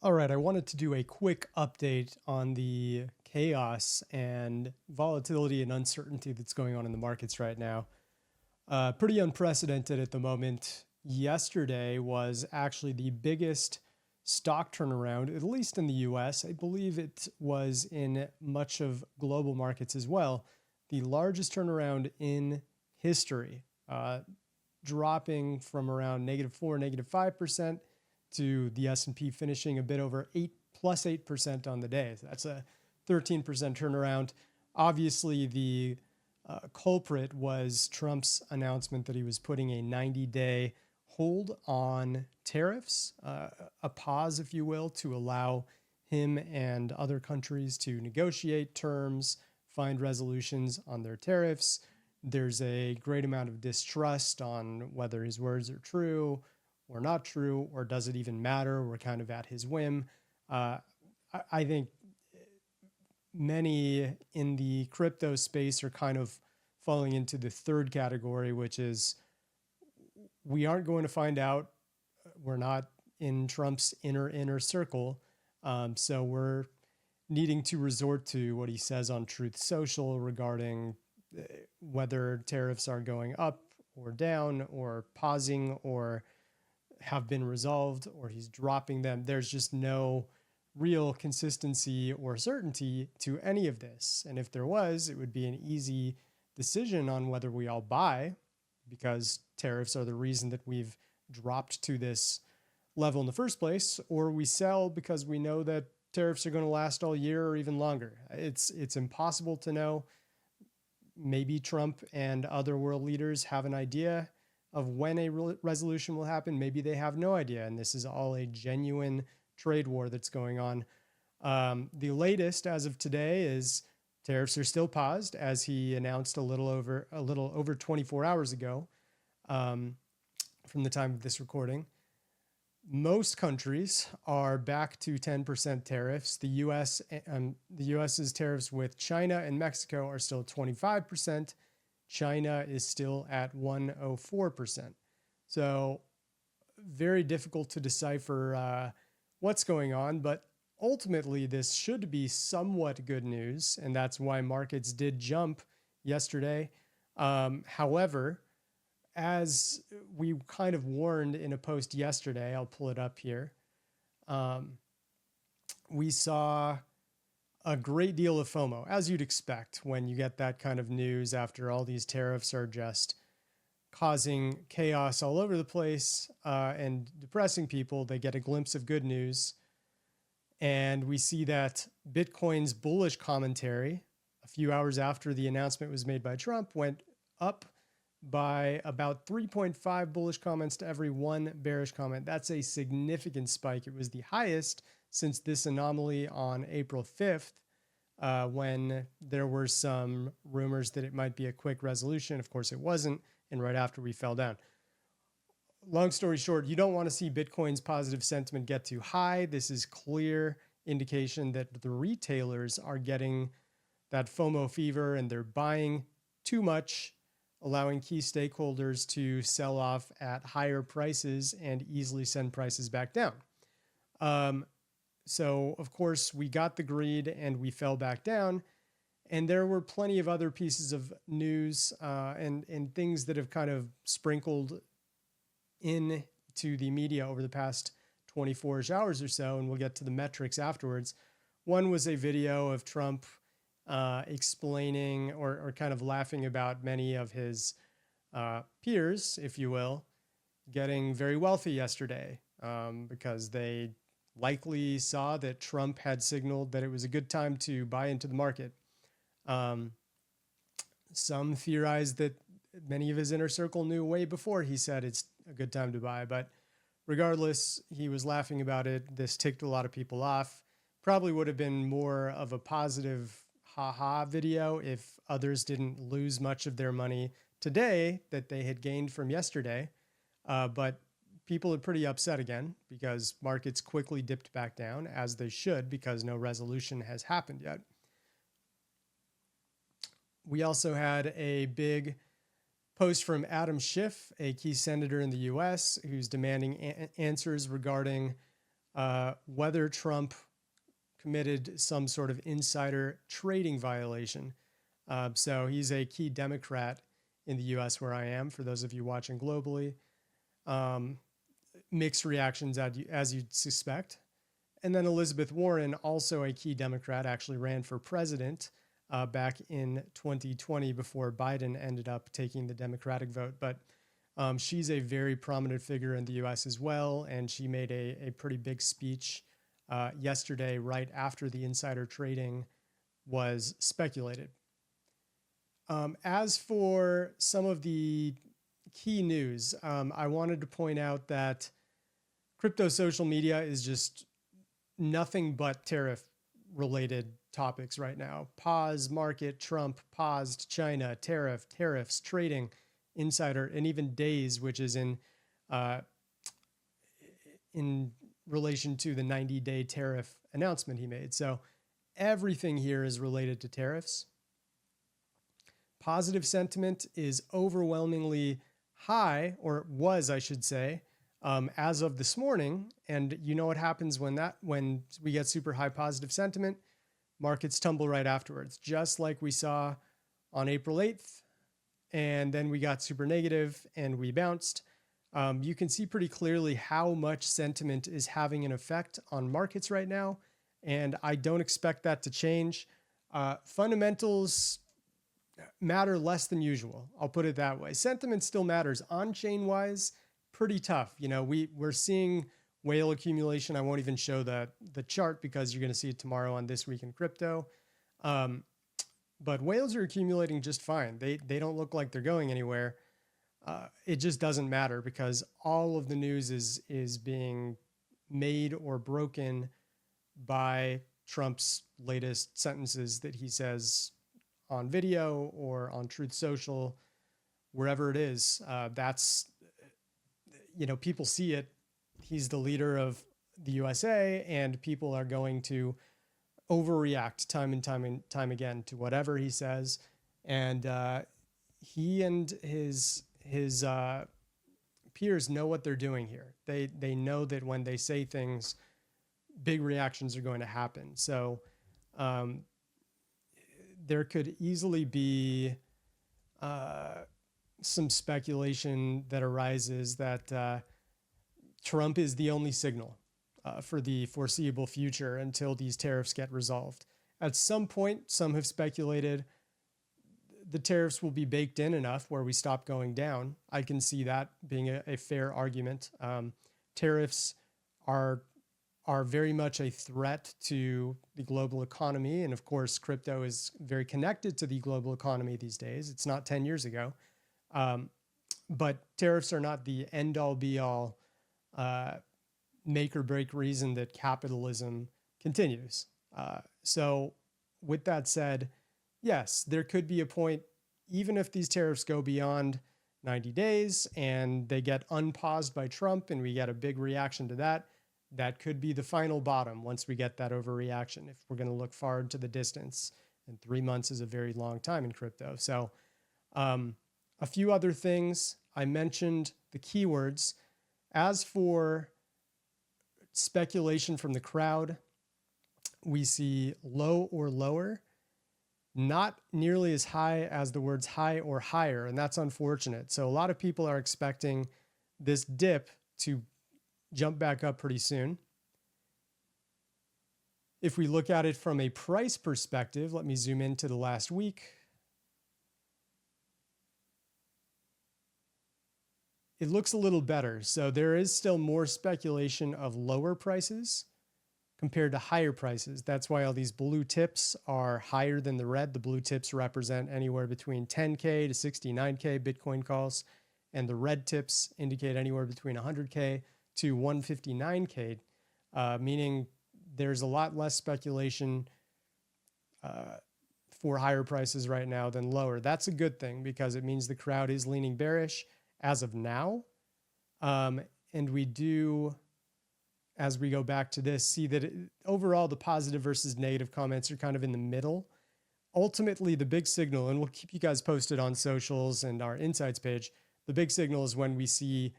All right, I wanted to do a quick update on the chaos and volatility and uncertainty that's going on in the markets right now. Pretty unprecedented at the moment. Yesterday was actually the biggest stock turnaround, at least in the US. I believe it was in much of global markets as well. The largest turnaround in history, dropping from around -4, -5% to the S&P finishing a bit over 8% on the day. So that's a 13% turnaround. Obviously, the culprit was Trump's announcement that he was putting a 90-day hold on tariffs, a pause, if you will, to allow him and other countries to negotiate terms, find resolutions on their tariffs. There's a great amount of distrust on whether his words are true or not true, or does it even matter? We're kind of at his whim. I think many in the crypto space are kind of falling into the third category, which is we aren't going to find out. We're not in Trump's inner circle. So we're needing to resort to what he says on Truth Social regarding whether tariffs are going up or down or pausing or have been resolved or he's dropping them. There's just no real consistency or certainty to any of this. And if there was, it would be an easy decision on whether we all buy, because tariffs are the reason that we've dropped to this level in the first place, or we sell because we know that tariffs are going to last all year or even longer. It's impossible to know. Maybe Trump and other world leaders have an idea of when a resolution will happen. Maybe they have no idea, and this is all a genuine trade war that's going on. The latest as of today is tariffs are still paused, as he announced a little over 24 hours ago, from the time of this recording. Most countries are back to 10% tariffs. The U.S.'s tariffs with China and Mexico are still 25%. China is still at 104%. So very difficult to decipher what's going on, but ultimately this should be somewhat good news, and that's why markets did jump yesterday. However, as we kind of warned in a post yesterday, I'll pull it up here, we saw a great deal of FOMO, as you'd expect when you get that kind of news after all these tariffs are just causing chaos all over the place and depressing people. They get a glimpse of good news. And we see that Bitcoin's bullish commentary a few hours after the announcement was made by Trump went up by about 3.5 bullish comments to every one bearish comment. That's a significant spike. It was the highest since this anomaly on April 5th, when there were some rumors that it might be a quick resolution. Of course, it wasn't, and right after we fell down. Long story short, you don't want to see Bitcoin's positive sentiment get too high. This is clear indication that the retailers are getting that FOMO fever and they're buying too much, allowing key stakeholders to sell off at higher prices and easily send prices back down. So, of course, we got the greed and we fell back down. And there were plenty of other pieces of news and things that have kind of sprinkled into the media over the past 24 hours or so. And we'll get to the metrics afterwards. One was a video of Trump explaining or kind of laughing about many of his peers, if you will, getting very wealthy yesterday because they likely saw that Trump had signaled that it was a good time to buy into the market. Some theorized that many of his inner circle knew way before he said it's a good time to buy, but regardless, he was laughing about it. This ticked a lot of people off. Probably would have been more of a positive haha video if others didn't lose much of their money today that they had gained from yesterday. But people are pretty upset again because markets quickly dipped back down, as they should, because no resolution has happened yet. We also had a big post from Adam Schiff, a key senator in the U.S., who's demanding answers regarding whether Trump committed some sort of insider trading violation. So he's a key Democrat in the US where I am, for those of you watching globally. Mixed reactions as you'd suspect. And then Elizabeth Warren, also a key Democrat, actually ran for president back in 2020 before Biden ended up taking the Democratic vote. But she's a very prominent figure in the US as well. And she made a pretty big speech yesterday, right after the insider trading was speculated. As for some of the key news, I wanted to point out that crypto social media is just nothing but tariff related topics right now. Pause, market, Trump, paused, China, tariffs, trading, insider, and even days, which is in relation to the 90-day tariff announcement he made. So everything here is related to tariffs. Positive sentiment is overwhelmingly high, or was, I should say, as of this morning. And you know what happens when we get super high positive sentiment? Markets tumble right afterwards, just like we saw on April 8th. And then we got super negative and we bounced. You can see pretty clearly how much sentiment is having an effect on markets right now. And I don't expect that to change. Fundamentals matter less than usual. I'll put it that way. Sentiment still matters. On-chain wise, pretty tough. You know, we're seeing whale accumulation. I won't even show the chart because you're going to see it tomorrow on This Week in Crypto. But whales are accumulating just fine. They don't look like they're going anywhere. It just doesn't matter because all of the news is being made or broken by Trump's latest sentences that he says on video or on Truth Social, wherever it is. That's, you know, people see it. He's the leader of the USA, and people are going to overreact time and time again to whatever he says. And he and his peers know what they're doing here. They know that when they say things, big reactions are going to happen. So there could easily be some speculation that arises that Trump is the only signal for the foreseeable future until these tariffs get resolved. At some point, some have speculated the tariffs will be baked in enough where we stop going down. I can see that being a fair argument. Tariffs are very much a threat to the global economy. And of course, crypto is very connected to the global economy these days. It's not 10 years ago. But tariffs are not the end all be all make or break reason that capitalism continues. So with that said, yes, there could be a point, even if these tariffs go beyond 90 days and they get unpaused by Trump and we get a big reaction to that, that could be the final bottom once we get that overreaction, if we're going to look far into the distance. And 3 months is a very long time in crypto. So a few other things. I mentioned the keywords. As for speculation from the crowd, we see low or lower, not nearly as high as the words high or higher, and that's unfortunate. So a lot of people are expecting this dip to jump back up pretty soon. If we look at it from a price perspective, let me zoom into the last week. It looks a little better. So there is still more speculation of lower prices compared to higher prices. That's why all these blue tips are higher than the red. The blue tips represent anywhere between 10K to 69K Bitcoin calls, and the red tips indicate anywhere between 100K to 159K, meaning there's a lot less speculation for higher prices right now than lower. That's a good thing because it means the crowd is leaning bearish as of now. And we do, as we go back to this, see that overall the positive versus negative comments are kind of in the middle. Ultimately, the big signal, and we'll keep you guys posted on socials and our insights page, the big signal is when we see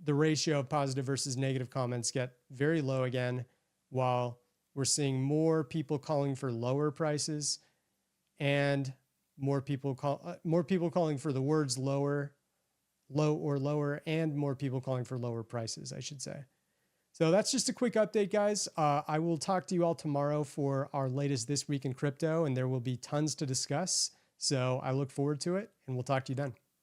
the ratio of positive versus negative comments get very low again, while we're seeing more people calling for lower prices and more people calling for the words low or lower, and more people calling for lower prices, I should say. So that's just a quick update, guys. I will talk to you all tomorrow for our latest This Week in Crypto, and there will be tons to discuss. So I look forward to it, and we'll talk to you then.